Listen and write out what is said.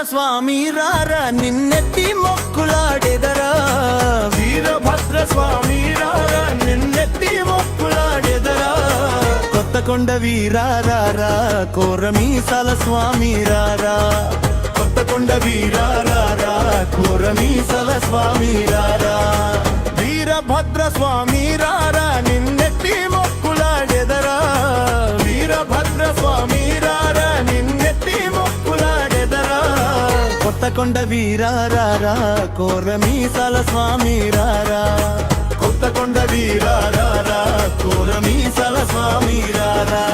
స్వామి రారా నిన్నెత్తి మొక్కులాడెదరా వీరభద్ర స్వామి రారా నిన్నెత్తి మొక్కులాడెదరా కొత్తకొండ వీరారా కోరమీసాల స్వామి రారా కొత్తకొండ వీరారా కోరమీసాల స్వామి రారా వీరభద్ర స్వామి రారా నిన్నెత్తి మొక్కులాడెదరా వీరభద్ర స్వామి రారా నిన్నెత్తి మొక్కులాడెదరా కొత్తకొండ వీరారా కోరమీసాల స్వామి రారా కొత్తకొండ వీరారా కోరమీసాల స్వామి రారా